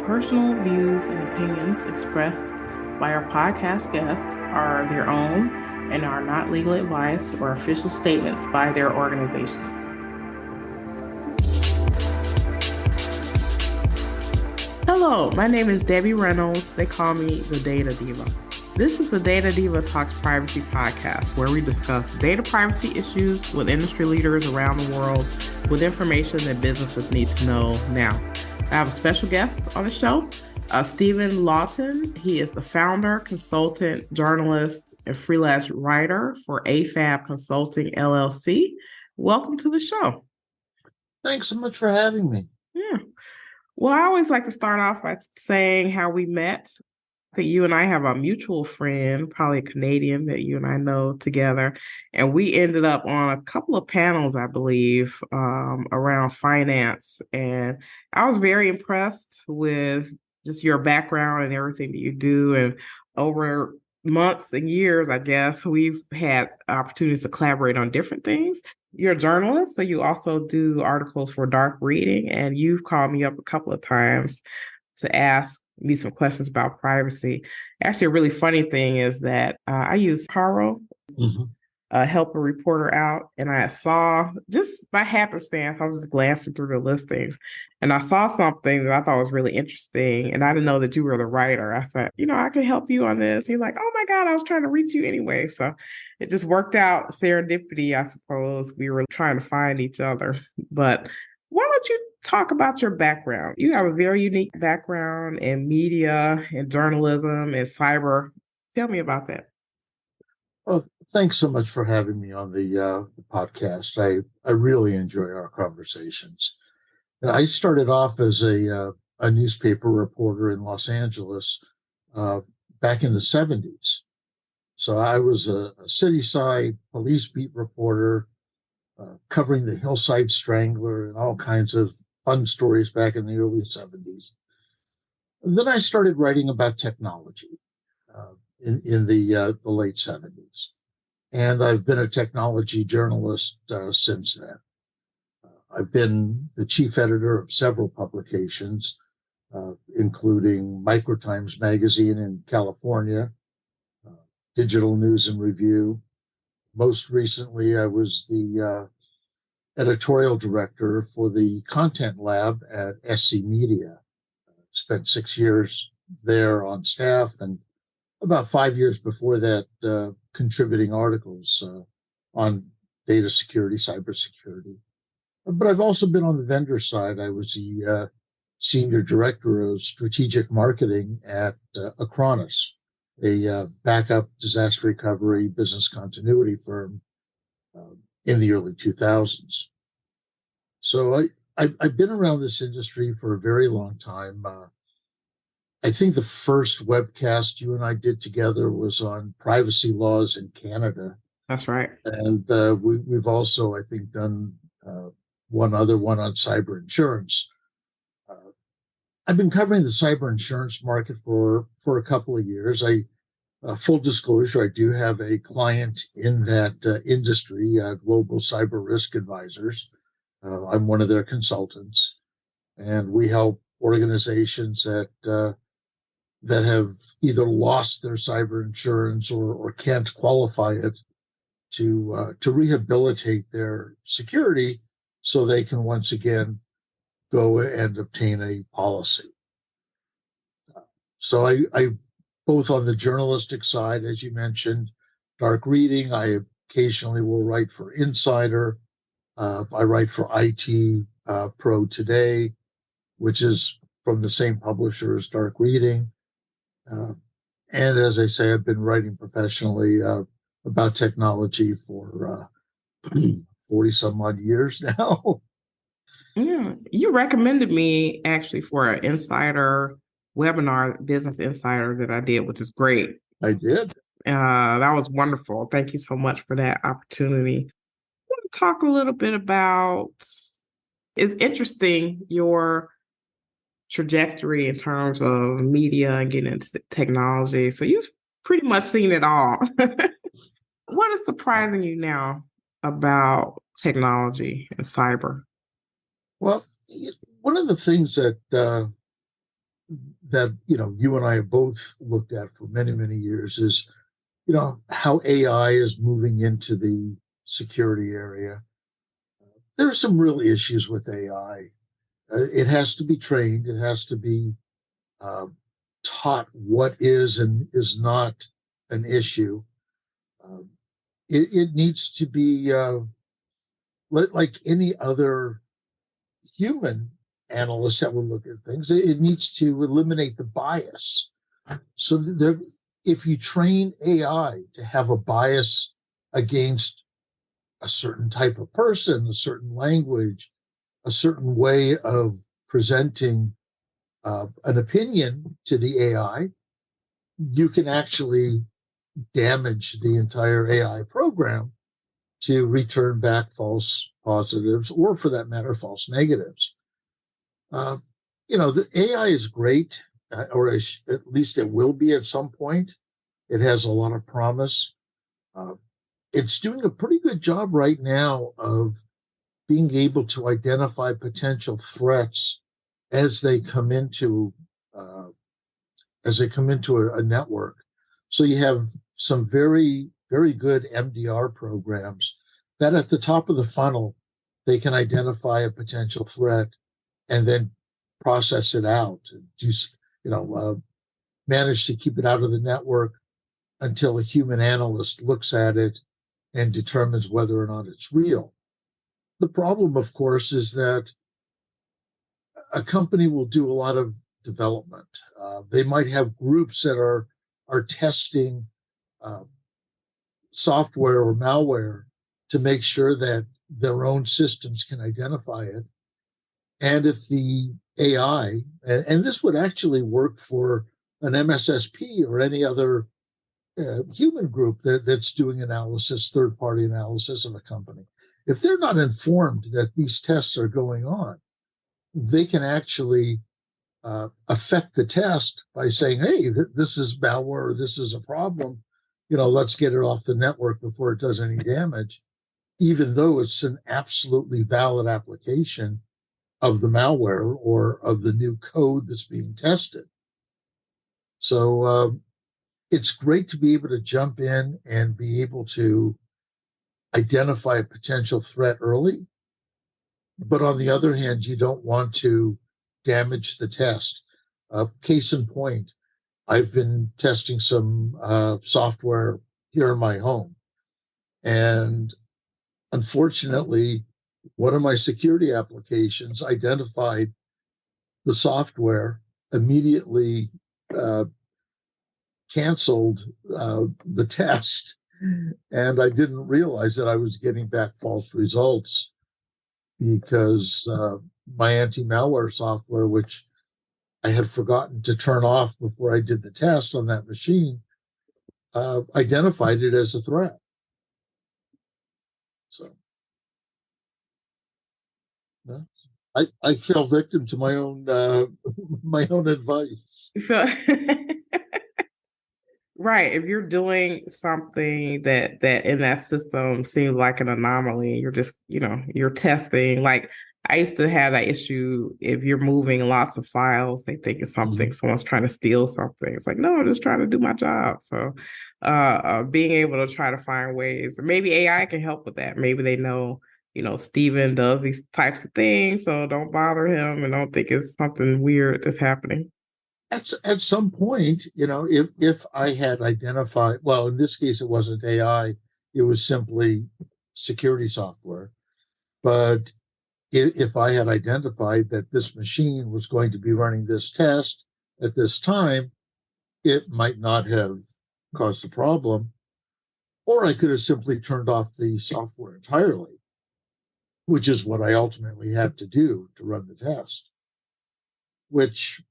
personal views and opinions expressed by our podcast guests are their own and are not legal advice or official statements by their organizations. Hello, my name is Debbie Reynolds. They call me the Data Diva. This is the Data Diva Talks Privacy podcast, where we discuss data privacy issues with industry leaders around the world with information that businesses need to know now. I have a special guest on the show, Stephen Lawton. He is the founder, consultant, journalist, and freelance writer for AFAB Consulting LLC. Welcome to the show. Thanks so much for having me. Yeah. Well, I always like to start off by saying how we met. I think you and I have a mutual friend, probably a Canadian that you and I know together. And we ended up on a couple of panels, I believe, around finance. And I was very impressed with just your background and everything that you do. And over months and years, I guess, we've had opportunities to collaborate on different things. You're a journalist, so you also do articles for Dark Reading, and you've called me up a couple of times to ask me some questions about privacy. Actually, a really funny thing is that I use Haro, help a reporter out, and I saw, just by happenstance, I was just glancing through the listings, and I saw something that I thought was really interesting, and I didn't know that you were the writer. I said, I can help you on this. He's like, oh my God, I was trying to reach you anyway. So it just worked out, serendipity, I suppose. We were trying to find each other. But why don't you talk about your background? You have a very unique background in media and journalism and cyber. Tell me about that. Well, thanks so much for having me on the podcast. I really enjoy our conversations. And I started off as a newspaper reporter in Los Angeles back in the 70s. So I was a city-side police beat reporter covering the Hillside Strangler and all kinds of fun stories back in the early 70s. And then I started writing about technology in the late 70s. And I've been a technology journalist since then. I've been the chief editor of several publications, including Microtimes Magazine in California, Digital News and Review. Most recently, I was the editorial director for the content lab at SC Media. Spent 6 years there on staff, and about 5 years before that, contributing articles on data security, cybersecurity. But I've also been on the vendor side. I was the senior director of strategic marketing at Acronis, a backup disaster recovery business continuity firm in the early 2000s. So I've been around this industry for a very long time. I think the first webcast you and I did together was on privacy laws in Canada. That's right. And we've also, I think, done one other one on cyber insurance. I've been covering the cyber insurance market for a couple of years. Full disclosure, I do have a client in that industry, Global Cyber Risk Advisors. I'm one of their consultants, and we help organizations that have either lost their cyber insurance or can't qualify it to rehabilitate their security so they can once again go and obtain a policy. So I both on the journalistic side, as you mentioned, Dark Reading, I occasionally will write for Insider. I write for IT Pro Today, which is from the same publisher as Dark Reading. And as I say, I've been writing professionally about technology for 40 some odd years now. Yeah, you recommended me actually for an Insider webinar, Business Insider, that I did, which is great. I did. That was wonderful. Thank you so much for that opportunity. I want to talk a little bit about, it's interesting, your trajectory in terms of media and getting into technology. So you've pretty much seen it all. What is surprising you now about technology and cyber? Well, one of the things that that you and I have both looked at for many, many years is how AI is moving into the security area. There's some real issues with AI. It has to be trained. It has to be uh, taught what is and is not an issue. Um, it needs to be like any other human analyst that will look at things. It needs to eliminate the bias. So there, if you train AI to have a bias against a certain type of person, a certain language, a certain way of presenting an opinion to the AI, you can actually damage the entire AI program to return back false positives, or for that matter, false negatives. Uh, the AI is great, or at least it will be at some point. It has a lot of promise. Uh, it's doing a pretty good job right now of being able to identify potential threats as they come into uh, a network. So you have some very, very good MDR programs that at the top of the funnel, they can identify a potential threat and then process it out, do manage to keep it out of the network until a human analyst looks at it and determines whether or not it's real. The problem, of course, is that a company will do a lot of development. They might have groups that are testing uh, software or malware to make sure that their own systems can identify it. And if the AI, and this would actually work for an MSSP or any other human group that's doing analysis, third party analysis of a company, if they're not informed that these tests are going on, they can actually affect the test by saying, hey, this is malware, or this is a problem. Let's get it off the network before it does any damage, even though it's an absolutely valid application of the malware or of the new code that's being tested. So it's great to be able to jump in and be able to identify a potential threat early. But on the other hand, you don't want to damage the test. Case in point, I've been testing some software here in my home. And unfortunately, one of my security applications identified the software, immediately uh, canceled the test. And I didn't realize that I was getting back false results because my anti malware software, which I had forgotten to turn off before I did the test on that machine, identified it as a threat. So yeah. I fell victim to my own my own advice. So, right. If you're doing something that in that system seems like an anomaly, you're just, you're testing. Like I used to have that issue if you're moving lots of files, they think it's something, someone's trying to steal something. It's like, no, I'm just trying to do my job. So being able to try to find ways, maybe AI can help with that. Maybe they know, Stephen does these types of things, so don't bother him and don't think it's something weird that's happening. At some point, if I had identified, well, in this case, it wasn't AI, it was simply security software. But if I had identified that this machine was going to be running this test at this time, it might not have caused the problem. Or I could have simply turned off the software entirely, which is what I ultimately had to do to run the test, which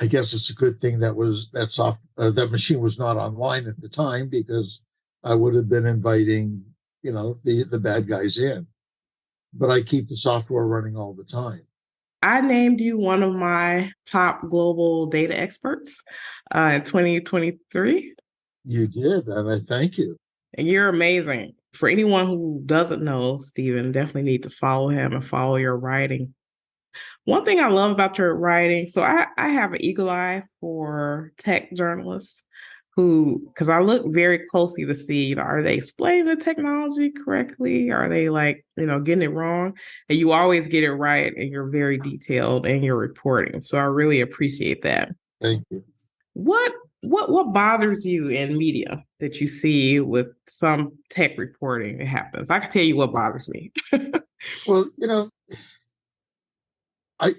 I guess it's a good thing that machine was not online at the time, because I would have been inviting, the bad guys in. But I keep the software running all the time. I named you one of my top global data experts in 2023. You did, and I thank you. And you're amazing. For anyone who doesn't know Stephen, definitely need to follow him and follow your writing. One thing I love about your writing, so I have an eagle eye for tech journalists who, because I look very closely to see, are they explaining the technology correctly? Are they like, getting it wrong? And you always get it right and you're very detailed in your reporting. So I really appreciate that. Thank you. What bothers you in media that you see with some tech reporting that happens? I can tell you what bothers me. Well,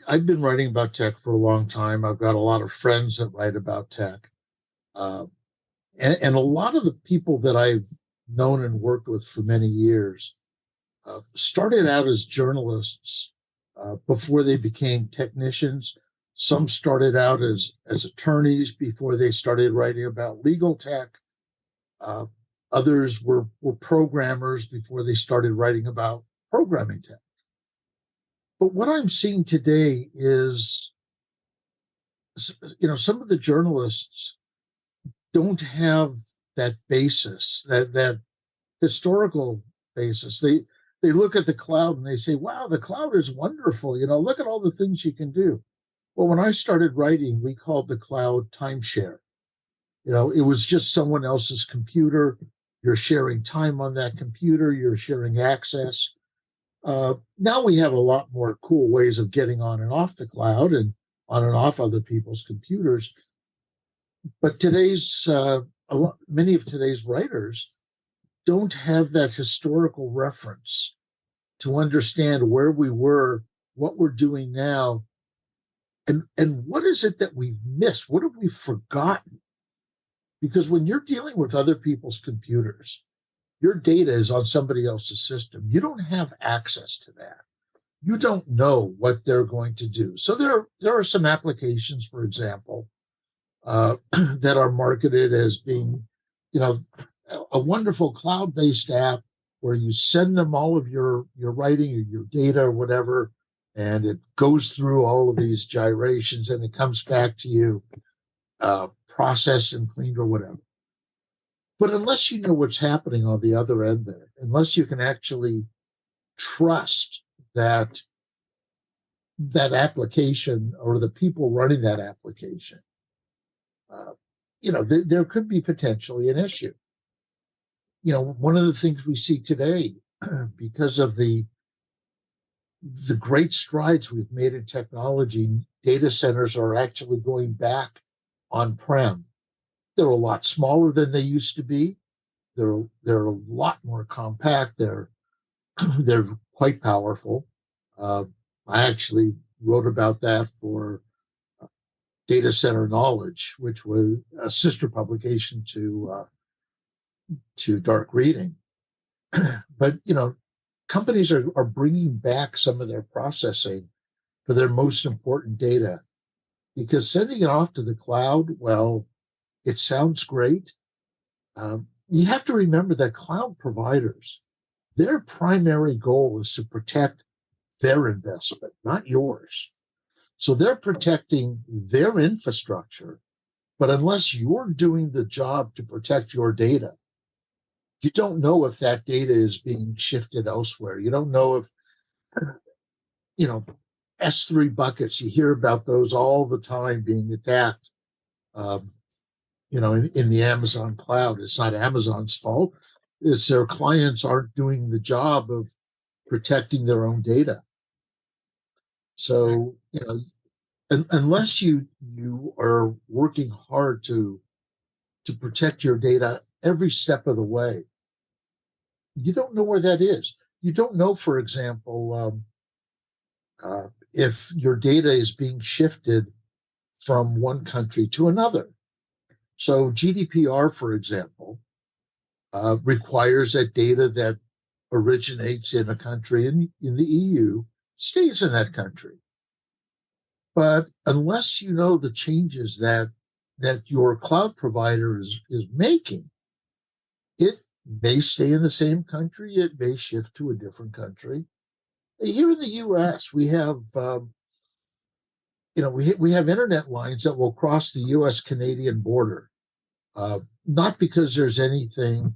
I've been writing about tech for a long time. I've got a lot of friends that write about tech. Uh, and a lot of the people that I've known and worked with for many years started out as journalists before they became technicians. Some started out as attorneys before they started writing about legal tech. Uh, Others were programmers before they started writing about programming tech. But what I'm seeing today is, some of the journalists don't have that basis, that historical basis. They look at the cloud and they say, "Wow, the cloud is wonderful. Look at all the things you can do." Well, when I started writing, we called the cloud timeshare. It was just someone else's computer. You're sharing time on that computer. You're sharing access. Now we have a lot more cool ways of getting on and off the cloud and on and off other people's computers. But many of today's writers don't have that historical reference to understand where we were, what we're doing now, and what is it that we've missed? What have we forgotten? Because when you're dealing with other people's computers, your data is on somebody else's system. You don't have access to that. You don't know what they're going to do. So there are some applications, for example, that are marketed as being, a wonderful cloud-based app where you send them all of your writing or your data or whatever, and it goes through all of these gyrations and it comes back to you processed and cleaned or whatever. But unless you know what's happening on the other end there, unless you can actually trust that application or the people running that application, there could be potentially an issue. One of the things we see today, because of the great strides we've made in technology, data centers are actually going back on-prem. They're a lot smaller than they used to be. They're a lot more compact. They're quite powerful. I actually wrote about that for Data Center Knowledge, which was a sister publication to Dark Reading. But companies are bringing back some of their processing for their most important data, because sending it off to the cloud, well, it sounds great. You have to remember that cloud providers, their primary goal is to protect their investment, not yours. So they're protecting their infrastructure, but unless you're doing the job to protect your data, you don't know if that data is being shifted elsewhere. You don't know if, S3 buckets, you hear about those all the time being attacked, in the Amazon cloud. It's not Amazon's fault. It's their clients aren't doing the job of protecting their own data. So, unless you are working hard to protect your data every step of the way, you don't know where that is. You don't know, for example, if your data is being shifted from one country to another. So GDPR, for example, requires that data that originates in a country in the EU stays in that country. But unless you know the changes that your cloud provider is making, it may stay in the same country. It may shift to a different country. Here in the U.S., we have we have internet lines that will cross the U.S.-Canadian border, not because there's anything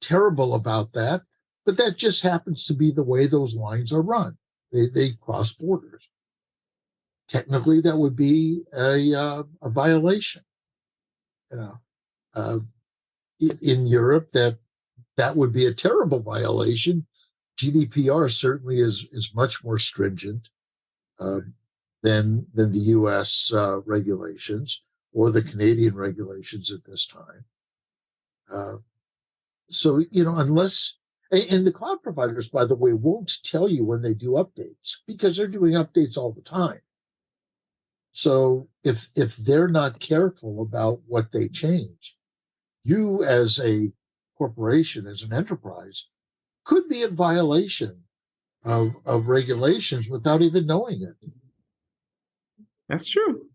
terrible about that, but that just happens to be the way those lines are run. They cross borders. Technically, that would be a violation. You know, uh, in Europe, that would be a terrible violation. GDPR certainly is much more stringent uh, than the U.S. Regulations or the Canadian regulations at this time. So unless and the cloud providers, by the way, won't tell you when they do updates because they're doing updates all the time. So if they're not careful about what they change, you as a corporation, as an enterprise, could be in violation of regulations without even knowing it. That's true.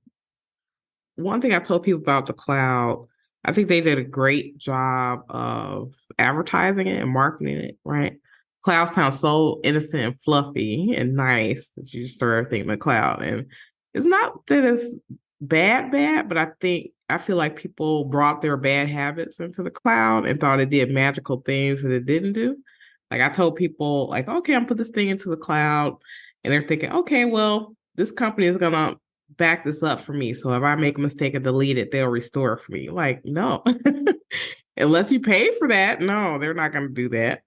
One thing I told people about the cloud, I think they did a great job of advertising it and marketing it, right? Cloud sounds so innocent and fluffy and nice that you just throw everything in the cloud. And it's not that it's bad, but I feel like people brought their bad habits into the cloud and thought it did magical things that it didn't do. Like I told people, like, okay, I'm put this thing into the cloud, and they're thinking, okay, well, this company is gonna back this up for me. So if I make a mistake and delete it, they'll restore it for me. Like, no. Unless you pay for that, no, they're not going to do that.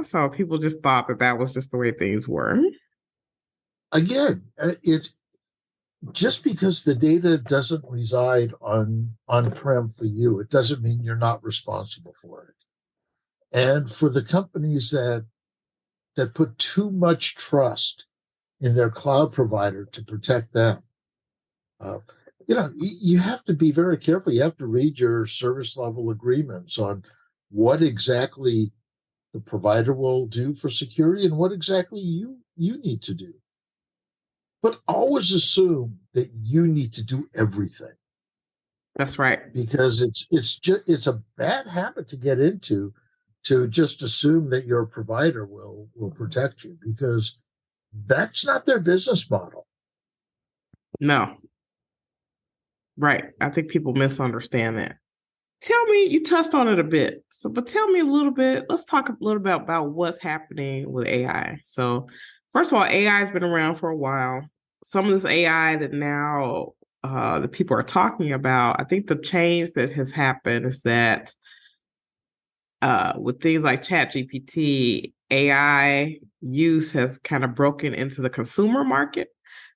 So people just thought that was just the way things were. Again, it's just because the data doesn't reside on-prem for you, it doesn't mean you're not responsible for it. And for the companies that put too much trust in their cloud provider to protect them, you have to be very careful. You have to read your service level agreements on what exactly the provider will do for security and what exactly you need to do. But always assume that you need to do everything. That's right. Because it's a bad habit to get into, to just assume that your provider will protect you, because that's not their business model. No. Right. I think people misunderstand that. Tell me, you touched on it a bit. But tell me a little bit. Let's talk a little bit about what's happening with AI. So, first of all, AI has been around for a while. Some of this AI that now the people are talking about, I think the change that has happened is that with things like ChatGPT, AI use has kind of broken into the consumer market,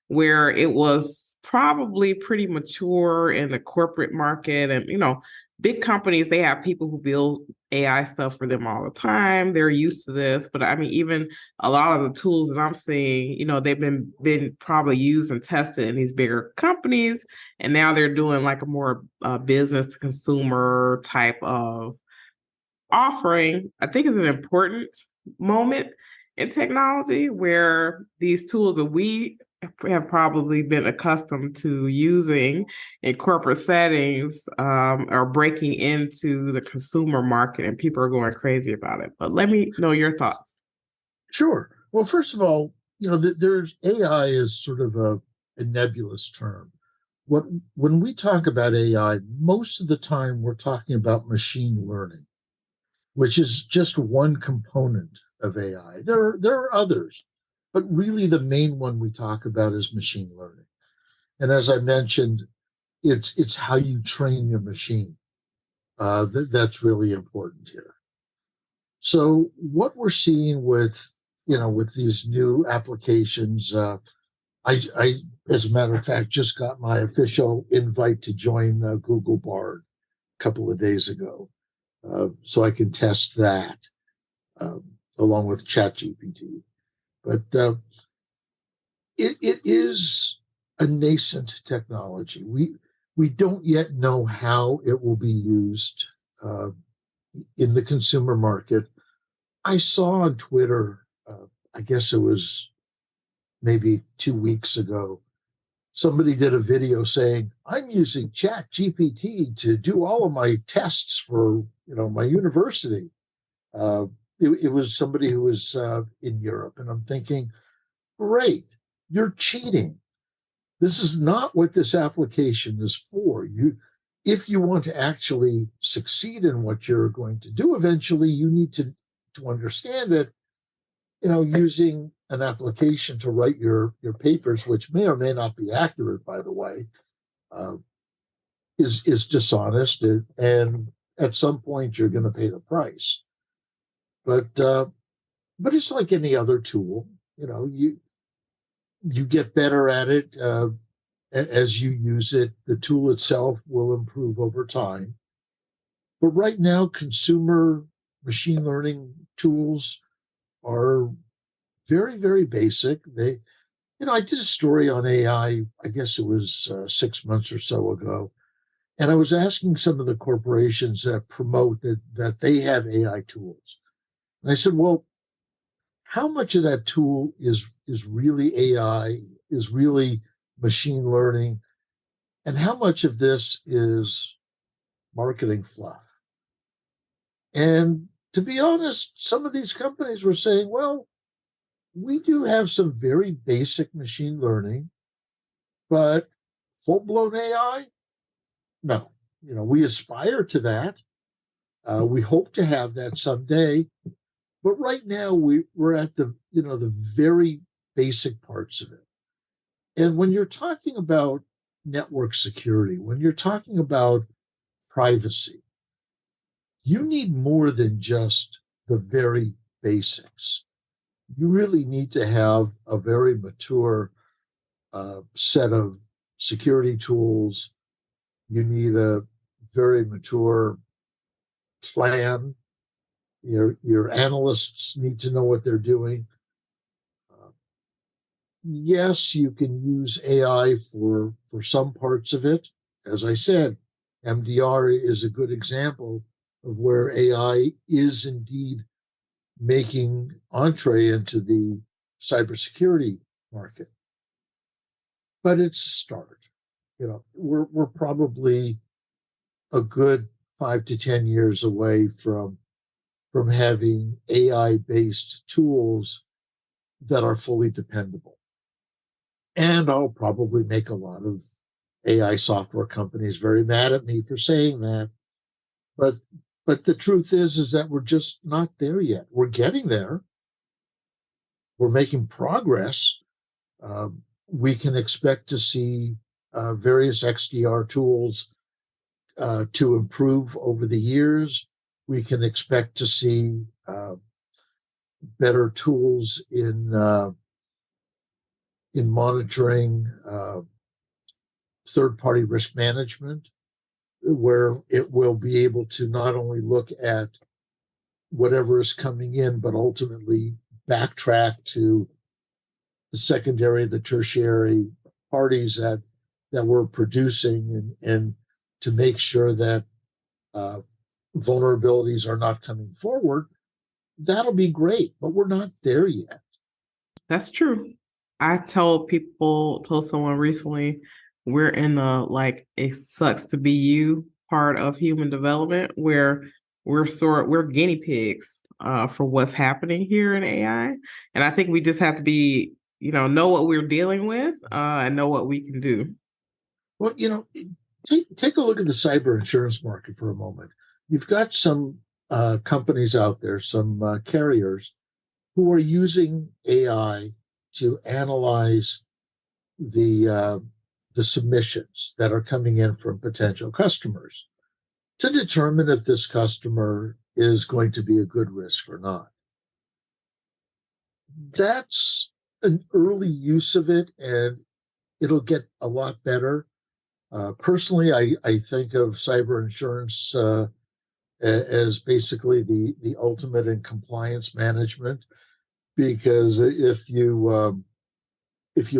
where it was probably pretty mature in the corporate market. And, big companies, they have people who build AI stuff for them all the time. They're used to this. But I mean, even a lot of the tools that I'm seeing, they've been probably used and tested in these bigger companies. And now they're doing like a more business to consumer type of offering. I think is an important moment in technology where these tools that we have probably been accustomed to using in corporate settings are breaking into the consumer market, and people are going crazy about it. But let me know your thoughts. Sure. Well, first of all, there's AI is sort of a nebulous term. When we talk about AI, most of the time we're talking about machine learning, which is just one component of AI. There are others, but really the main one we talk about is machine learning. And as I mentioned, it's how you train your machine. That's really important here. So what we're seeing with these new applications, I as a matter of fact just got my official invite to join Google Bard a couple of days ago. So I can test that along with ChatGPT. But it is a nascent technology. We don't yet know how it will be used in the consumer market. I saw on Twitter, I guess it was maybe 2 weeks ago, somebody did a video saying, I'm using ChatGPT to do all of my tests for my university. It was somebody who was in Europe, and I'm thinking, great, you're cheating. This is not what this application is for. If you want to actually succeed in what you're going to do eventually, you need to understand it using an application to write your papers, which may or may not be accurate, by the way, uh, is dishonest, and at some point you're going to pay the price. But it's like any other tool. You get better at it as you use it. The tool itself will improve over time. But right now, consumer machine learning tools are very, very basic. I did a story on AI, I guess it was 6 months or so ago. And I was asking some of the corporations that promote that they have AI tools. And I said, well, how much of that tool is really AI, is really machine learning, and how much of this is marketing fluff? And to be honest, some of these companies were saying, well, we do have some very basic machine learning, but full-blown AI, no. We aspire to that. We hope to have that someday. But right now we're at the very basic parts of it. And when you're talking about network security, when you're talking about privacy, you need more than just the very basics. You really need to have a very mature set of security tools. You need a very mature plan. Your analysts need to know what they're doing. Yes, you can use AI for some parts of it. As I said, MDR is a good example of where AI is indeed making entree into the cybersecurity market. But it's a start. We're probably a good 5 to 10 years away from having AI-based tools that are fully dependable. And I'll probably make a lot of AI software companies very mad at me for saying that. But the truth is that we're just not there yet. We're getting there. We're making progress. We can expect to see various XDR tools to improve over the years. We can expect to see better tools in monitoring third-party risk management, where it will be able to not only look at whatever is coming in, but ultimately backtrack to the secondary, the tertiary parties that we're producing, and to make sure that vulnerabilities are not coming forward. That'll be great, but we're not there yet. That's true. I told someone recently, we're in the like it sucks to be you part of human development, where we're guinea pigs for what's happening here in AI. And I think we just have to be, know what we're dealing with and know what we can do. Well, take a look at the cyber insurance market for a moment. You've got some companies out there, some carriers who are using AI to analyze the submissions that are coming in from potential customers to determine if this customer is going to be a good risk or not. That's an early use of it, and it'll get a lot better. Personally, I think of cyber insurance as basically the ultimate in compliance management, because if you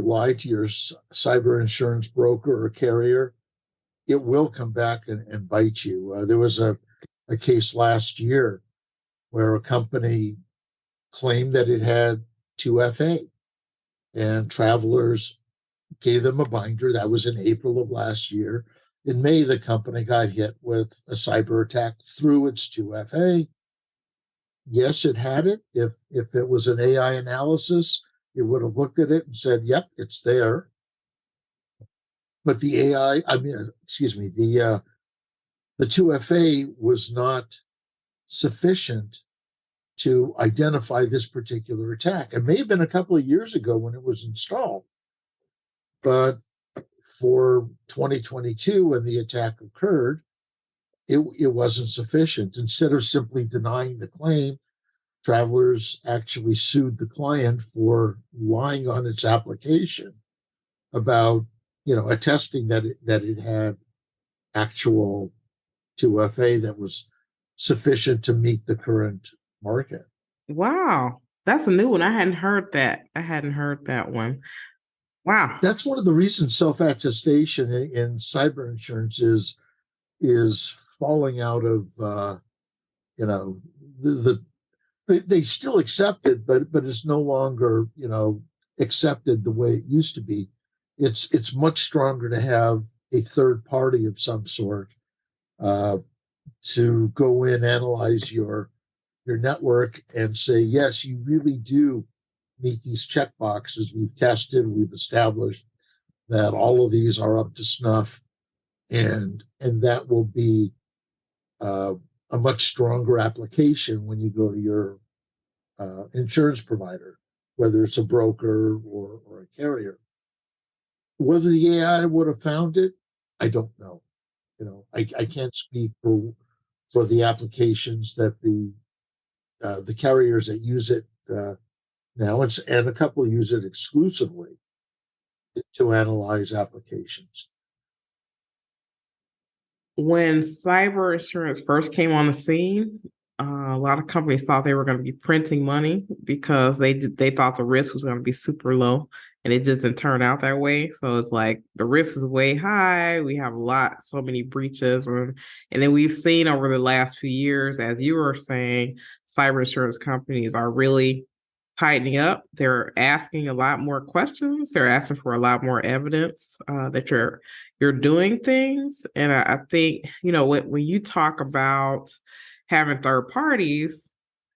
lie to your cyber insurance broker or carrier, it will come back and bite you. There was a case last year where a company claimed that it had 2FA, and travelers gave them a binder. That was in April of last year. In May, the company got hit with a cyber attack through its 2FA. Yes, it had it. If it was an AI analysis, it would have looked at it and said, yep, it's there. But the the 2FA was not sufficient to identify this particular attack. It may have been a couple of years ago when it was installed, but for 2022, when the attack occurred, it wasn't sufficient. Instead of simply denying the claim, Travelers actually sued the client for lying on its application about, attesting that it had actual 2FA that was sufficient to meet the current market. Wow. That's a new one. I hadn't heard that. I hadn't heard that one. Wow. That's one of the reasons self-attestation in cyber insurance is falling out of the they still accept it, but it's no longer accepted the way it used to be. It's much stronger to have a third party of some sort to go in, analyze your network, and say, yes, you really do meet these check boxes. We've tested, we've established that all of these are up to snuff, and that will be a much stronger application when you go to your insurance provider, whether it's a broker or a carrier. Whether the AI would have found it, I don't know. I can't speak for the applications that the carriers that use it now, and a couple use it exclusively to analyze applications. When cyber insurance first came on the scene, a lot of companies thought they were going to be printing money because they thought the risk was going to be super low, and it just didn't turn out that way. So it's like the risk is way high. We have so many breaches, and then we've seen over the last few years, as you were saying, cyber insurance companies are really tightening up. They're asking a lot more questions. They're asking for a lot more evidence that you're doing things. And I think, when you talk about having third parties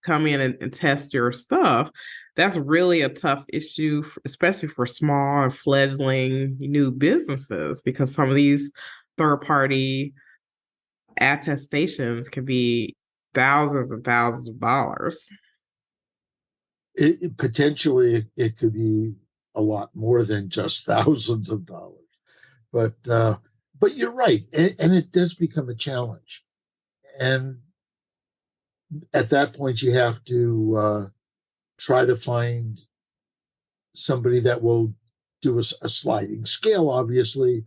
come in and test your stuff, that's really a tough issue, especially for small and fledgling new businesses, because some of these third party attestations can be thousands and thousands of dollars. Potentially, it could be a lot more than just thousands of dollars. But you're right, and it does become a challenge. And at that point, you have to try to find somebody that will do a sliding scale. Obviously,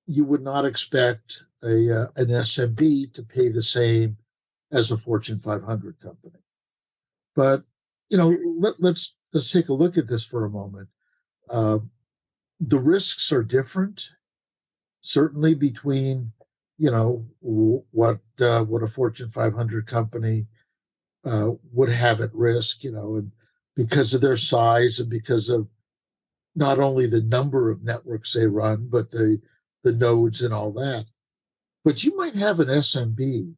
you would not expect an SMB to pay the same as a Fortune 500 company. But let's take a look at this for a moment. The risks are different, certainly between what a Fortune 500 company would have at risk, and because of their size and because of not only the number of networks they run, but the nodes and all that. But you might have an SMB,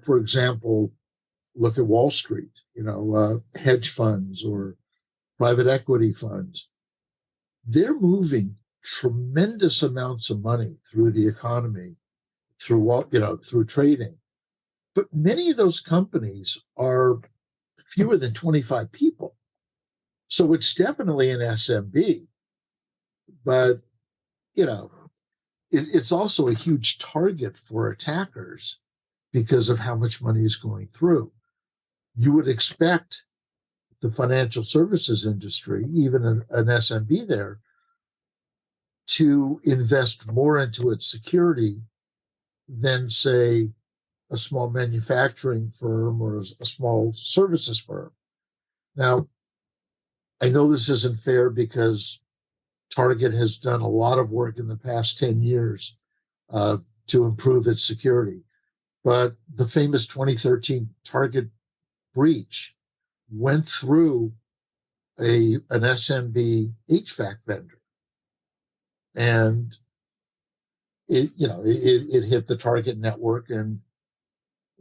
for example, look at Wall Street, hedge funds or private equity funds. They're moving tremendous amounts of money through the economy, through trading. But many of those companies are fewer than 25 people. So it's definitely an SMB, but it's also a huge target for attackers because of how much money is going through. You would expect the financial services industry, even an SMB there, to invest more into its security than, say, a small manufacturing firm or a small services firm. Now, I know this isn't fair because Target has done a lot of work in the past 10 years to improve its security. But the famous 2013 Target breach went through an SMB HVAC vendor. And it hit the Target network, and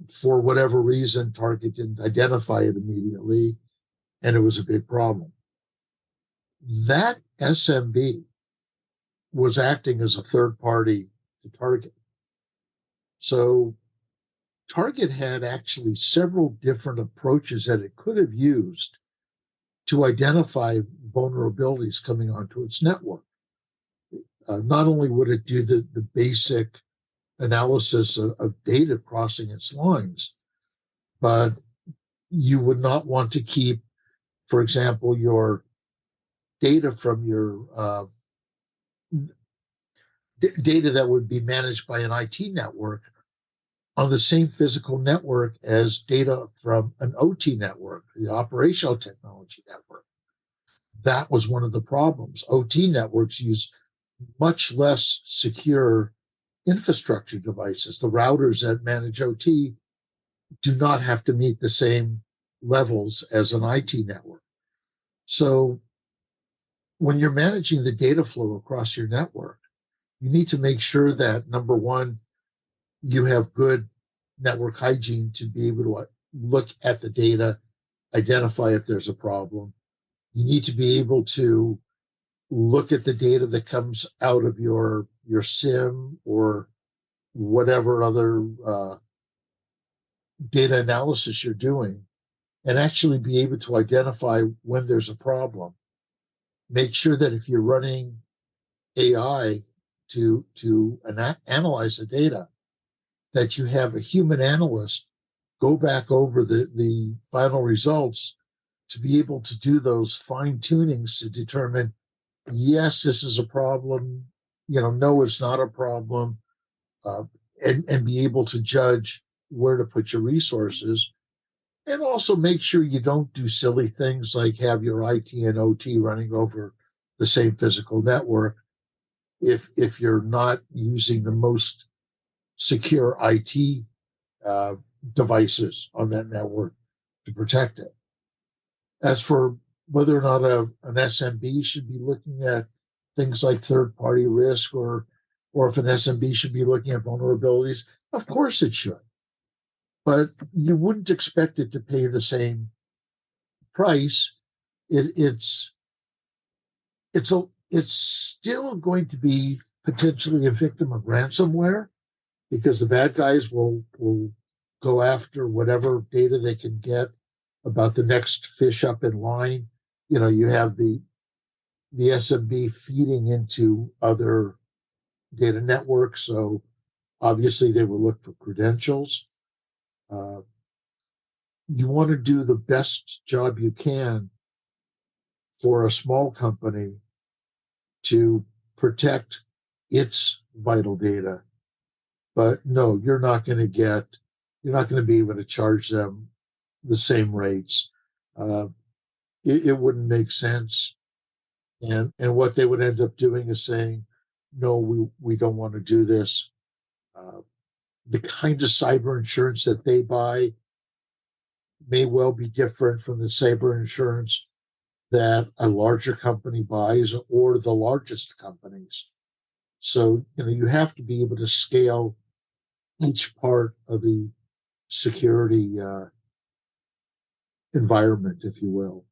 for whatever reason, Target didn't identify it immediately, and it was a big problem. That SMB was acting as a third party to Target. So Target had actually several different approaches that it could have used to identify vulnerabilities coming onto its network. Not only would it do the basic analysis of data crossing its lines, but you would not want to keep, for example, your data from your data that would be managed by an IT network on the same physical network as data from an OT network, the operational technology network. That was one of the problems. OT networks use much less secure infrastructure devices. The routers that manage OT do not have to meet the same levels as an IT network. So when you're managing the data flow across your network, you need to make sure that, number one, you have good network hygiene to be able to look at the data, identify if there's a problem. You need to be able to look at the data that comes out of your SIM or whatever other data analysis you're doing, and actually be able to identify when there's a problem. Make sure that if you're running AI to analyze the data, that you have a human analyst go back over the final results to be able to do those fine tunings to determine, yes, this is a problem, no, it's not a problem, uh, and be able to judge where to put your resources. And also make sure you don't do silly things like have your IT and OT running over the same physical network if you're not using the most secure IT devices on that network to protect it. As for whether or not an SMB should be looking at things like third-party risk or if an SMB should be looking at vulnerabilities, of course it should. But you wouldn't expect it to pay the same price. It's still going to be potentially a victim of ransomware because the bad guys will go after whatever data they can get about the next fish up in line. You have the SMB feeding into other data networks, so obviously they will look for credentials. You want to do the best job you can for a small company to protect its vital data. But no, you're not going to be able to charge them the same rates. It wouldn't make sense. And what they would end up doing is saying, no, we don't want to do this. The kind of cyber insurance that they buy may well be different from the cyber insurance that a larger company buys or the largest companies. So, you have to be able to scale each part of the security environment, if you will,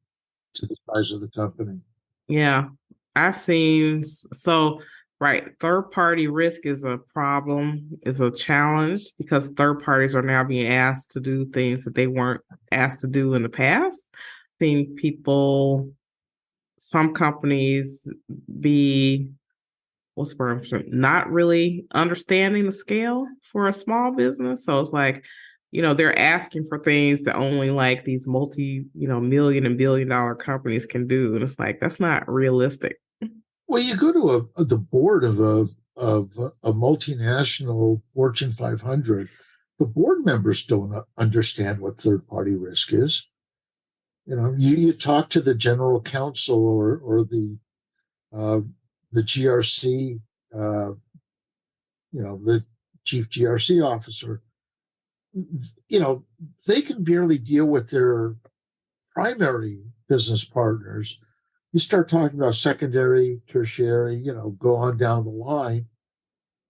to the size of the company. Yeah, I've seen so right. Third party risk is a problem, is a challenge because third parties are now being asked to do things that they weren't asked to do in the past. Seen people, some companies be what's the word? Not really understanding the scale for a small business. So it's like, they're asking for things that only like these million and billion-dollar companies can do. And it's like, that's not realistic. Well, you go to the board of a multinational Fortune 500, the board members don't understand what third party risk is. You talk to the general counsel or the GRC, the chief GRC officer. They can barely deal with their primary business partners. You start talking about secondary, tertiary, go on down the line,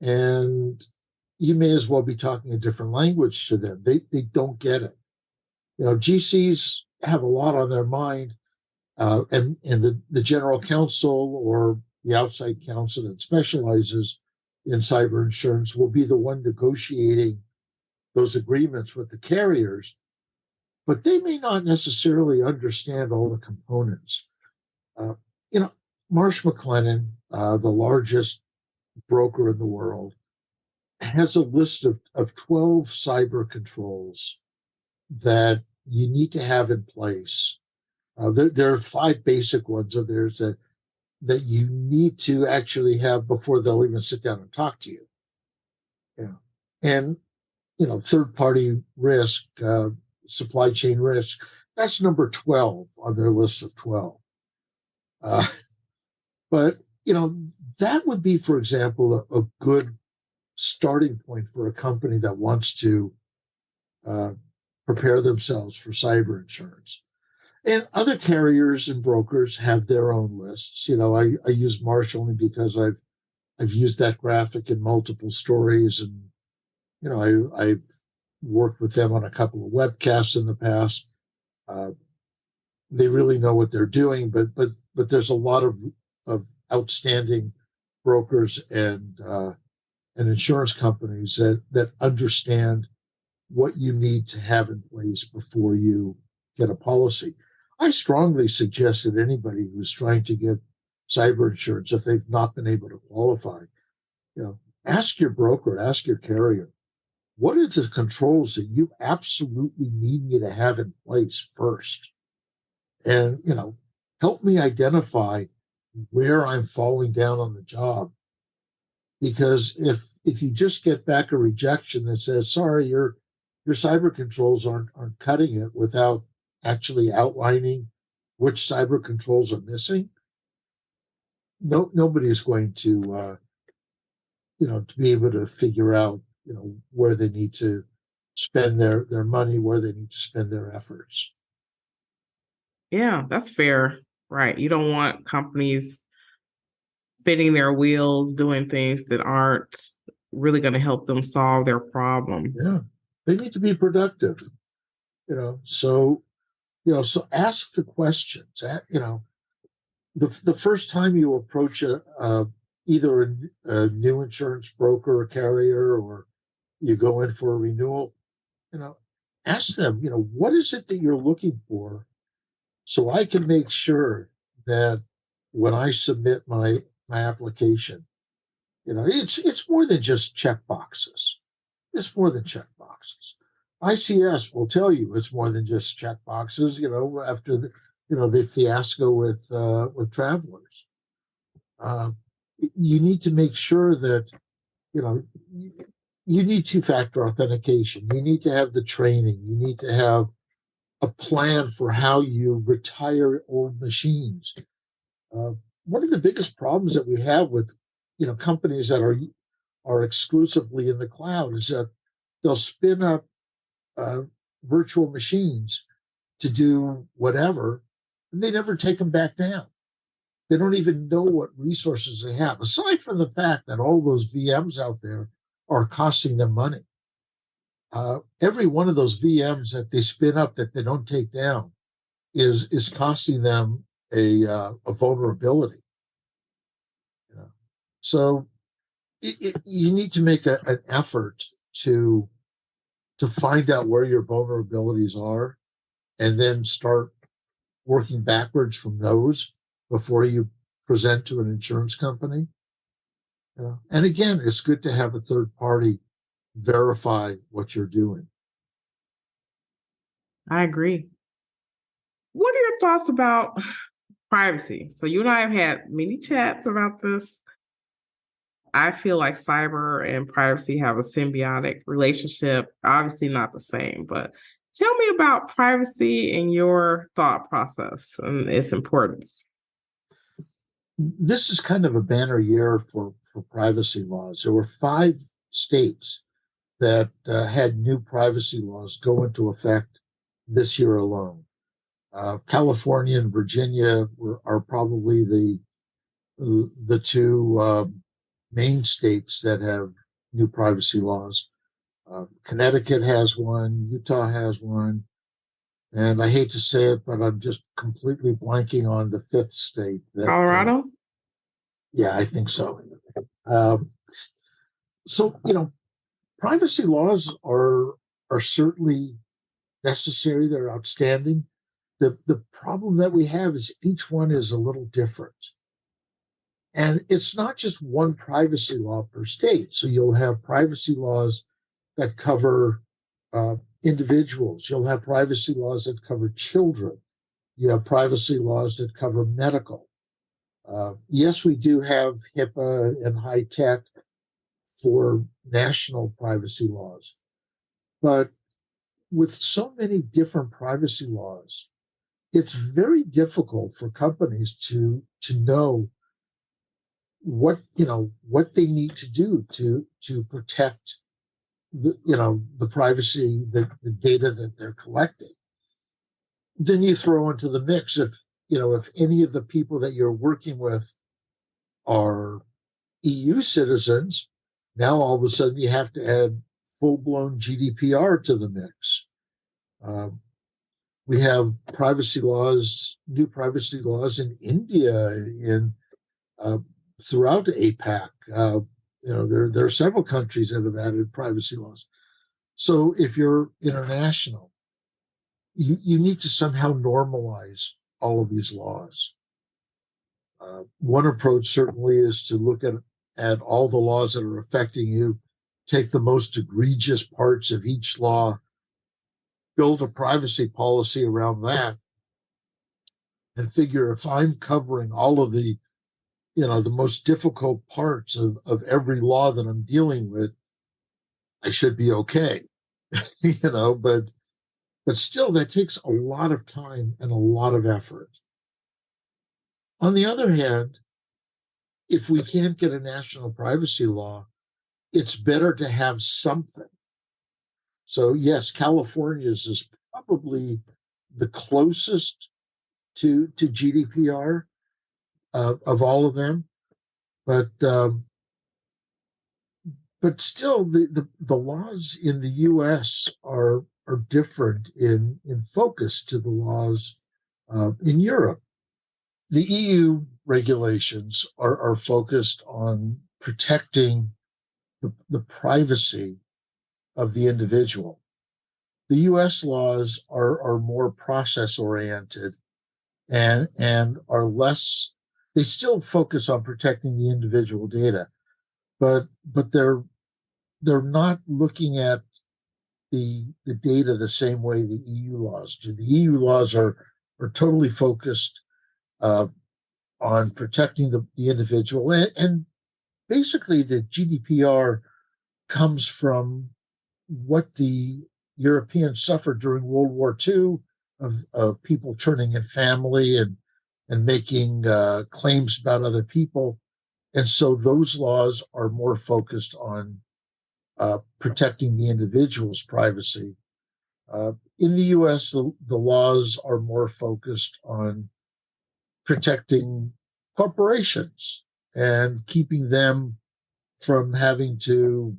and you may as well be talking a different language to them. They don't get it. GCs have a lot on their mind, and the general counsel or the outside counsel that specializes in cyber insurance will be the one negotiating those agreements with the carriers, but they may not necessarily understand all the components. Uh, you know, Marsh McLennan, the largest broker in the world, has a list of 12 cyber controls that you need to have in place. There are 5 basic ones of theirs that you need to actually have before they'll even sit down and talk to you. Yeah. And, third party risk, supply chain risk, that's number 12 on their list of 12. Uh, but, that would be, for example, a good starting point for a company that wants to uh, prepare themselves for cyber insurance. And other carriers and brokers have their own lists. I use Marsh only because I've used that graphic in multiple stories, and I've worked with them on a couple of webcasts in the past. They really know what they're doing, but there's a lot of outstanding brokers and insurance companies that understand what you need to have in place before you get a policy. I strongly suggest that anybody who's trying to get cyber insurance, if they've not been able to qualify, ask your broker, ask your carrier, what are the controls that you absolutely need me to have in place first? And, help me identify where I'm falling down on the job. Because if you just get back a rejection that says, sorry, your cyber controls aren't cutting it, without actually outlining which cyber controls are missing, nobody's going to to be able to figure out where they need to spend their money, where they need to spend their efforts. Yeah, that's fair. Right. You don't want companies spinning their wheels, doing things that aren't really going to help them solve their problem. Yeah, they need to be productive. So ask the questions. The first time you approach either a new insurance broker or carrier, or you go in for a renewal, ask them, what is it that you're looking for, so I can make sure that when I submit my application, it's more than just check boxes. It's more than check boxes. ICS will tell you it's more than just check boxes. After the fiasco with Travelers, you need to make sure that you need 2-factor authentication. You need to have the training. You need to have a plan for how you retire old machines. One of the biggest problems that we have with companies that are exclusively in the cloud is that they'll spin up virtual machines to do whatever, and they never take them back down. They don't even know what resources they have, aside from the fact that all those VMs out there are costing them money. Every one of those VMs that they spin up that they don't take down is costing them a vulnerability. So you need to make an effort to find out where your vulnerabilities are, and then start working backwards from those before you present to an insurance company. And again, it's good to have a third party verify what you're doing. I agree. What are your thoughts about privacy? So you and I have had many chats about this. I feel like cyber and privacy have a symbiotic relationship. Obviously not the same, but tell me about privacy and your thought process and its importance. This is kind of a banner year for privacy laws. There were 5 states that had new privacy laws go into effect this year alone. California and Virginia are probably the 2 main states that have new privacy laws. Connecticut has one, Utah has one, and I hate to say it, but I'm just completely blanking on the 5th state. Colorado? Yeah, I think so. So, privacy laws are are certainly necessary. They're outstanding. The problem that we have is each one is a little different. And it's not just one privacy law per state. So you'll have privacy laws that cover individuals. You'll have privacy laws that cover children. You have privacy laws that cover medical. Yes, we do have HIPAA and high tech for national privacy laws. But with so many different privacy laws, it's very difficult for companies to know what they need to do to protect the privacy, the data that they're collecting. Then you throw into the mix if any of the people that you're working with are EU citizens, now all of a sudden you have to add full-blown GDPR to the mix. We have new privacy laws in India, throughout APAC. There are several countries that have added privacy laws. So if you're international, you need to somehow normalize all of these laws. One approach certainly is to look at all the laws that are affecting you, take the most egregious parts of each law, build a privacy policy around that, and figure if I'm covering all of the most difficult parts of every law that I'm dealing with, I should be okay. But still that takes a lot of time and a lot of effort. On the other hand, if we can't get a national privacy law, it's better to have something. So yes, California's is probably the closest to GDPR of all of them, but still the laws in the U.S. are different in focus to the laws in Europe. The EU regulations are focused on protecting the privacy of the individual. The U.S. laws are more process oriented and are less. They still focus on protecting the individual data, but they're not looking at the data the same way the EU laws do. The EU laws are totally focused on protecting the individual, and basically the GDPR comes from what the Europeans suffered during World War II of people turning in family and making claims about other people. And so those laws are more focused on protecting the individual's privacy. In the US, the laws are more focused on protecting corporations and keeping them from having to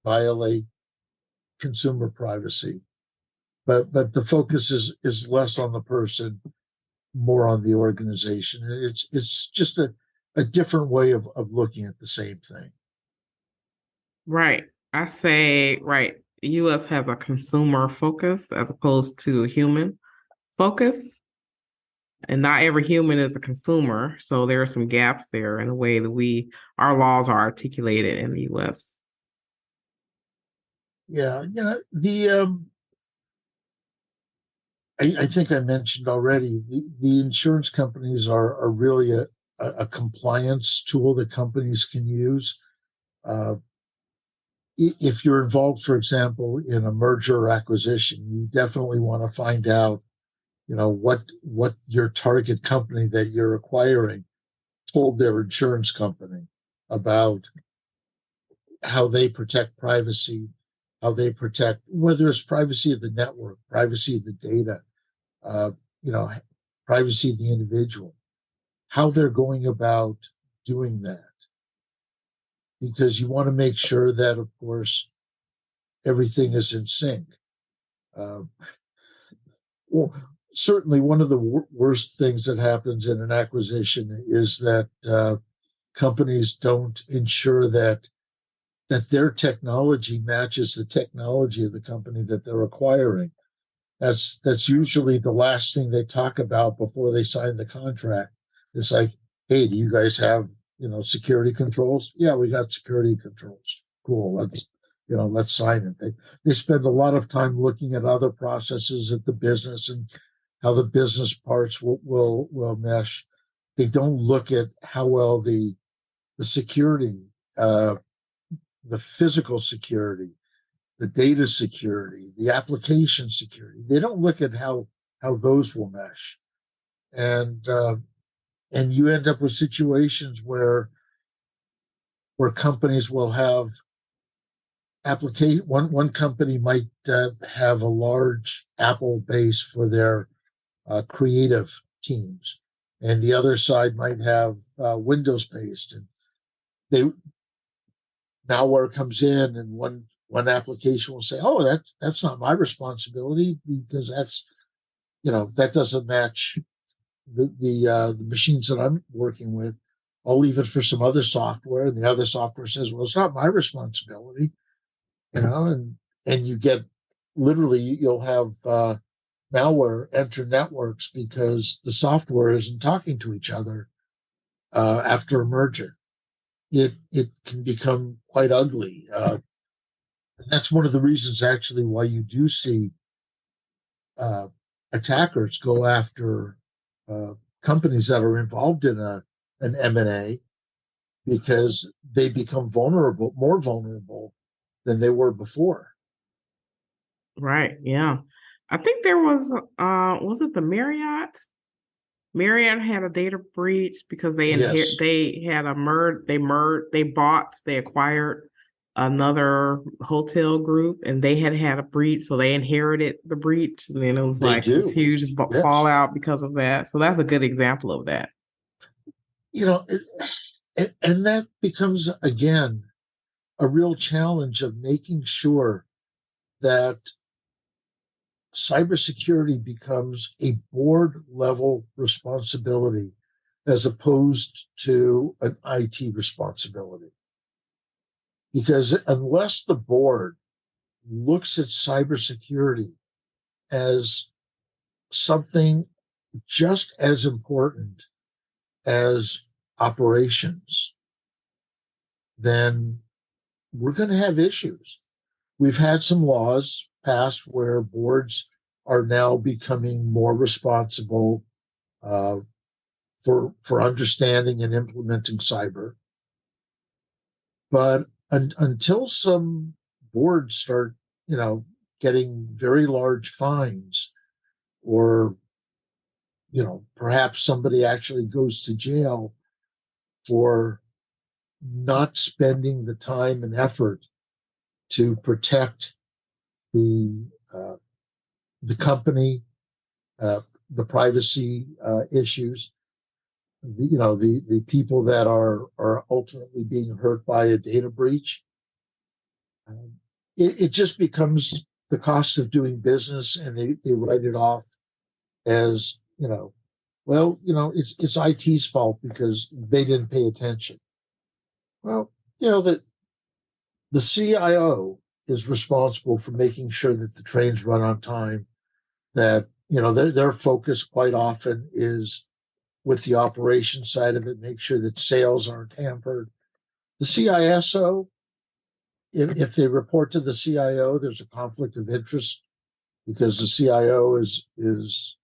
violate consumer privacy. But the focus is less on the person, more on the organization. It's just a different way of looking at the same thing. Right. I say, right, the US has a consumer focus as opposed to a human focus. And not every human is a consumer. So there are some gaps there in the way that our laws are articulated in the US. Yeah, I think I mentioned already, the insurance companies are really a compliance tool that companies can use. If you're involved, for example, in a merger or acquisition, you definitely want to find out, what your target company that you're acquiring told their insurance company about how they protect privacy, how they protect, whether it's privacy of the network, privacy of the data, uh, privacy of the individual, how they're going about doing that. Because you want to make sure that, of course, everything is in sync. Well, certainly one of the worst things that happens in an acquisition is that companies don't ensure that that their technology matches the technology of the company that they're acquiring. That's usually the last thing they talk about before they sign the contract. It's like, hey, do you guys have, security controls? Yeah, we got security controls. Cool. Let's sign it. They spend a lot of time looking at other processes at the business and how the business parts will mesh. They don't look at how well the security, the physical security, the data security, the application security. They don't look at how those will mesh, and you end up with situations where companies will have application. One company might have a large Apple base for their creative teams, and the other side might have Windows based, and they malware comes in, and one application will say, "Oh, that's not my responsibility because that doesn't match the machines that I'm working with. I'll leave it for some other software." And the other software says, "Well, it's not my responsibility," and you get literally you'll have malware enter networks because the software isn't talking to each other after a merger. It can become quite ugly. And that's one of the reasons, actually, why you do see uh, attackers go after uh, companies that are involved in an M&A, because they become more vulnerable than they were before. Right. Yeah. I think there was it the Marriott? Marriott had a data breach because Yes, they had they acquired another hotel group, and they had a breach, so they inherited the breach, and then it was they like this do. huge Yes. fallout because of that. So that's a good example of that. You know, and that becomes, again, a real challenge of making sure that cybersecurity becomes a board level responsibility as opposed to an IT responsibility. Because unless the board looks at cybersecurity as something just as important as operations, then we're going to have issues. We've had some laws passed where boards are now becoming more responsible uh, for understanding and implementing cyber. But until some boards start, getting very large fines, or perhaps somebody actually goes to jail for not spending the time and effort to protect the uh, the company, uh, the privacy issues, the people that are ultimately being hurt by a data breach. Um, it just becomes the cost of doing business, and they write it off as, well, it's IT's fault because they didn't pay attention. Well, that the CIO is responsible for making sure that the trains run on time, that their focus quite often is with the operation side of it, make sure that sales aren't hampered. The CISO, if they report to the CIO, there's a conflict of interest because the CIO is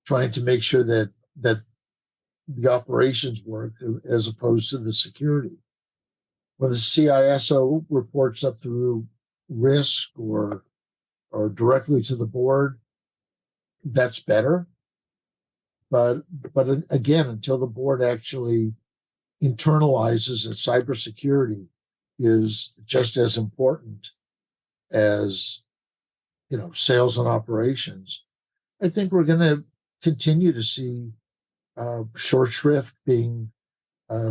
trying to make sure that the operations work as opposed to the security. When the CISO reports up through risk or directly to the board, that's better. But again, until the board actually internalizes that cybersecurity is just as important as sales and operations, I think we're going to continue to see short shrift being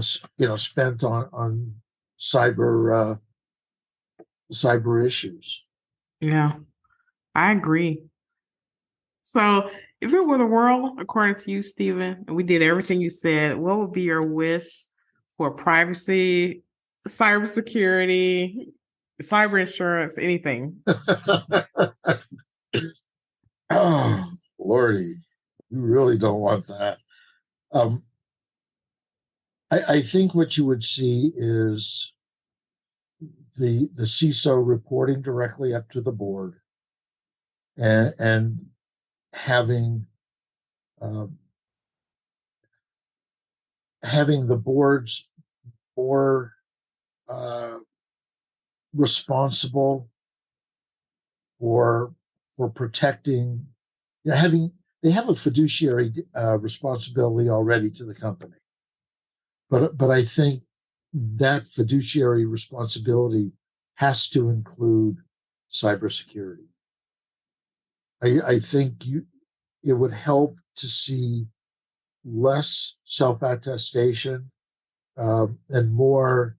spent on cyber cyber issues. Yeah, I agree. So, if it were the world, according to you, Stephen, and we did everything you said, what would be your wish for privacy cybersecurity, cyber insurance, anything. Oh, Lordy, you really don't want that. Um, I think what you would see is the CISO reporting directly up to the board and having um, having the boards more uh, responsible for protecting. You know, having they have a fiduciary responsibility already to the company, but I think that fiduciary responsibility has to include cybersecurity. I think it would help to see less self-attestation and more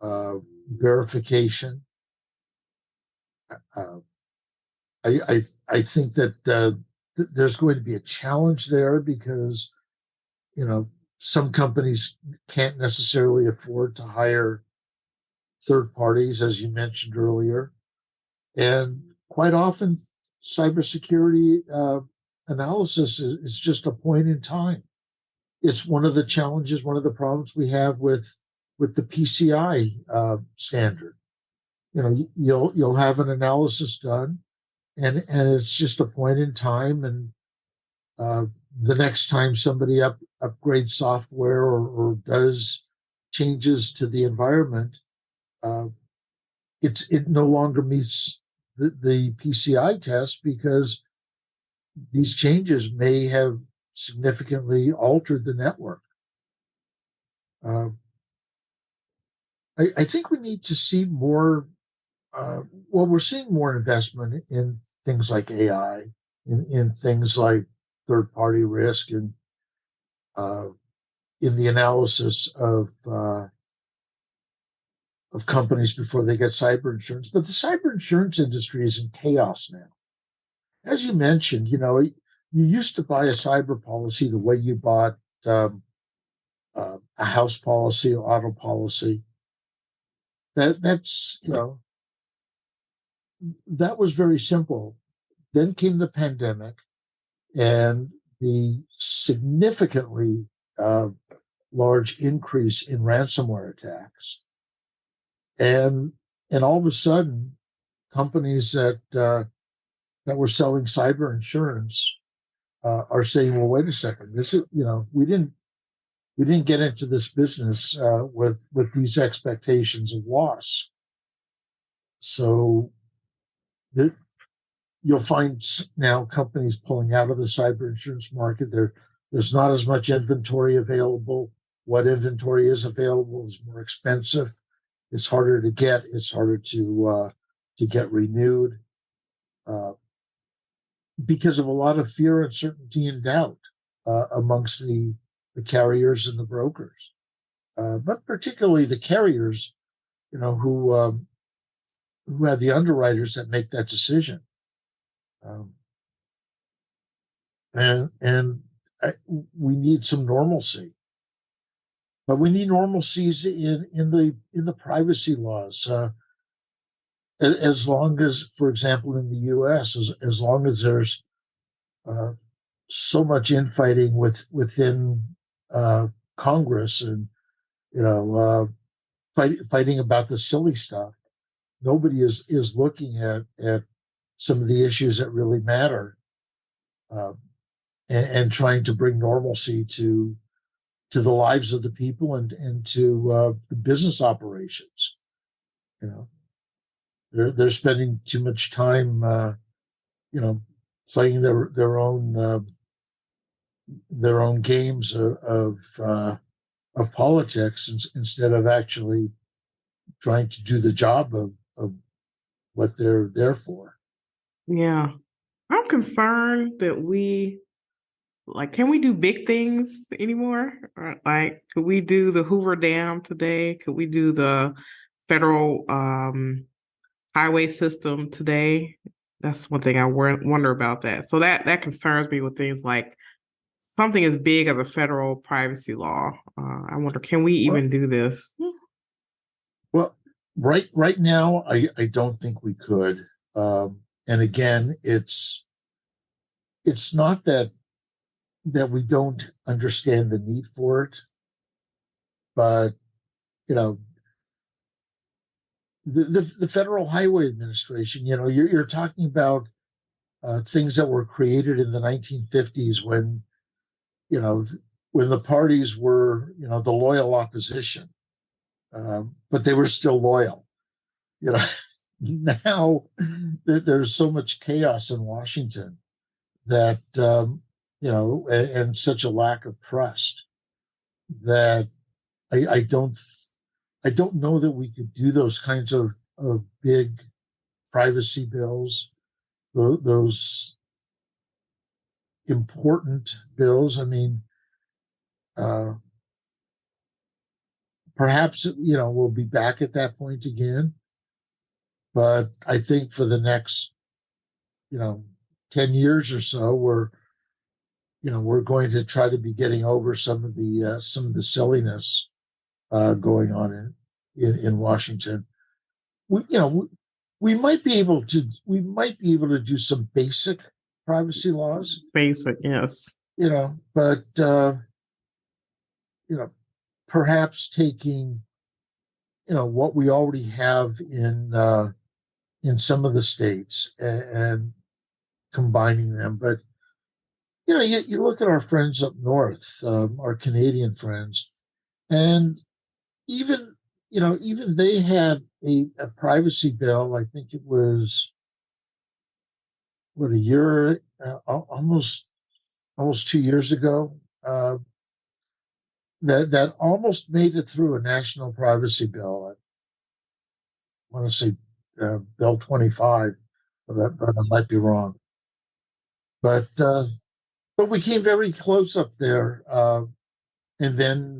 uh, verification. Uh, I think that there's going to be a challenge there because some companies can't necessarily afford to hire third parties, as you mentioned earlier, and quite often cybersecurity analysis is just a point in time. It's one of the challenges, one of the problems we have with the PCI standard. You'll have an analysis done, and it's just a point in time, and uh, the next time somebody upgrades software or does changes to the environment, uh, it no longer meets the PCI test because these changes may have significantly altered the network. Uh, I think we need to see more. Well, we're seeing more investment in things like AI, in things like third party risk, and uh, in the analysis of companies before they get cyber insurance. But the cyber insurance industry is in chaos now. As you mentioned, you used to buy a cyber policy the way you bought a house policy or auto policy. That's that was very simple. Then came the pandemic and the significantly uh, large increase in ransomware attacks, and all of a sudden, companies that were selling cyber insurance are saying, "Well, wait a second. This is we didn't get into this business with these expectations of loss." So the, you'll find now companies pulling out of the cyber insurance market. There's not as much inventory available. What inventory is available is more expensive. It's harder to get. It's harder to get renewed uh, because of a lot of fear, uncertainty, and doubt amongst the carriers and the brokers, but particularly the carriers, who have the underwriters that make that decision. Um, and we need some normalcy, but we need normalcies in the privacy laws. As long as, for example, in the U.S., as long as there's uh, so much infighting within uh, Congress, and you know fighting about the silly stuff, nobody is looking at some of the issues that really matter, uh, and trying to bring normalcy to the lives of the people and to the business operations. You know, they're spending too much time, playing their own games of politics instead of actually trying to do the job of what they're there for. Yeah. I'm concerned that can we do big things anymore? Like, could we do the Hoover Dam today? Could we do the federal highway system today? That's one thing I wonder about that. So that concerns me with things like something as big as a federal privacy law. I wonder, can we Well, even do this? Right now, I don't think we could. And again, it's not that we don't understand the need for it, but you know, the Federal Highway Administration, you're talking about things that were created in the 1950s you know, when the parties were, the loyal opposition, but they were still loyal. You know, now there's so much chaos in Washington that, and such a lack of trust that I, I don't, I don't know that we could do those kinds of big privacy bills, those important bills. I mean, uh, perhaps we'll be back at that point again, but I think for the next 10 years or so, we're going to try to be getting over some of the silliness going on in Washington. We, you know, we might be able to do some basic privacy laws, Basic, yes. But you know, perhaps taking what we already have in some of the states and combining them. But you look at our friends up north, our Canadian friends, and even even they had a privacy bill. I think it was what, a year, almost 2 years ago, that almost made it through a national privacy bill. I want to say Bill 25, but I might be wrong. But we came very close up there, and then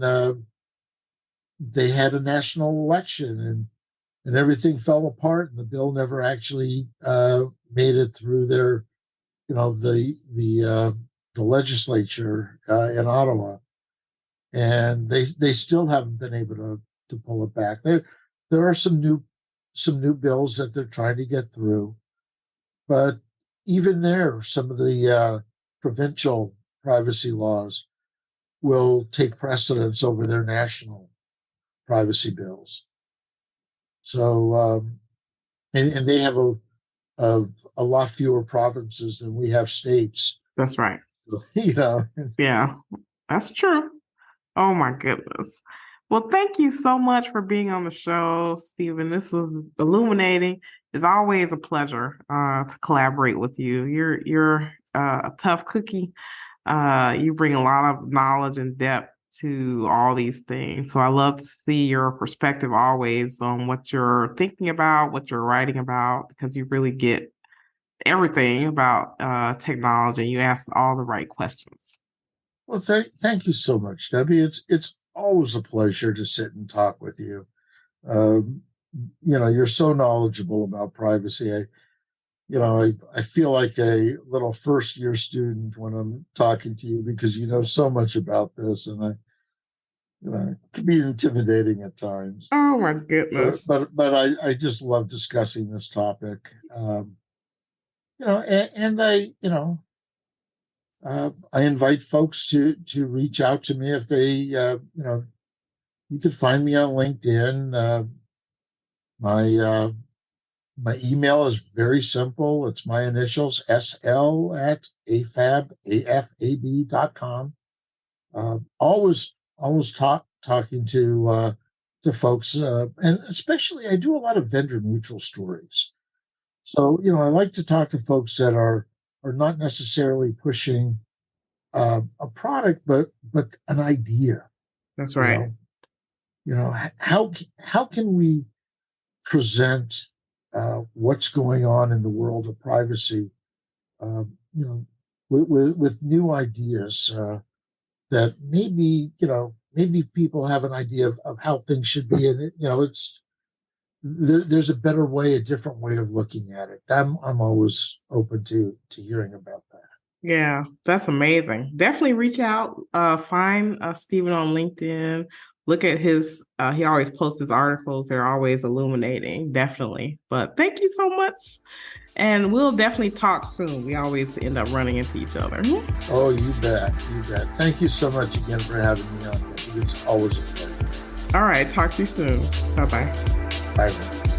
they had a national election, and everything fell apart, and the bill never actually made it through their, the legislature in Ottawa, and they still haven't been able to pull it back. There are some new bills that they're trying to get through, but even there, some of the provincial privacy laws will take precedence over their national privacy bills. So, and they have a lot fewer provinces than we have states. That's right. You know. Yeah, that's true. Oh my goodness. Well, thank you so much for being on the show, Stephen. This was illuminating. It's always a pleasure to collaborate with you. You're a tough cookie. You bring a lot of knowledge and depth to all these things. So I love to see your perspective always on what you're thinking about, what you're writing about, because you really get everything about technology. You ask all the right questions. Well, thank you so much, Debbie. It's always a pleasure to sit and talk with you. Um, you're so knowledgeable about privacy. I feel like a little first year student when I'm talking to you because you know so much about this, and it can be intimidating at times. Oh my But goodness. but I just love discussing this topic. And I invite folks to reach out to me if they you could find me on LinkedIn. My my email is very simple. It's my initials, sl@afab.com. Always talking to folks, and especially I do a lot of vendor neutral stories. So I like to talk to folks that are not necessarily pushing a product, but an idea. That's You right. know, how can we present what's going on in the world of privacy, with new ideas that maybe people have an idea of how things should be, and there's a better way, a different way of looking at it. I'm always open to hearing about that. Yeah, that's amazing. Definitely reach out, find Stephen on LinkedIn look at his, he always posts his articles. They're always illuminating, definitely. But thank you so much. And we'll definitely talk soon. We always end up running into each other. Oh, you bet. You bet. Thank you so much again for having me on. It's always a pleasure. All right. Talk to you soon. Bye-bye. Bye.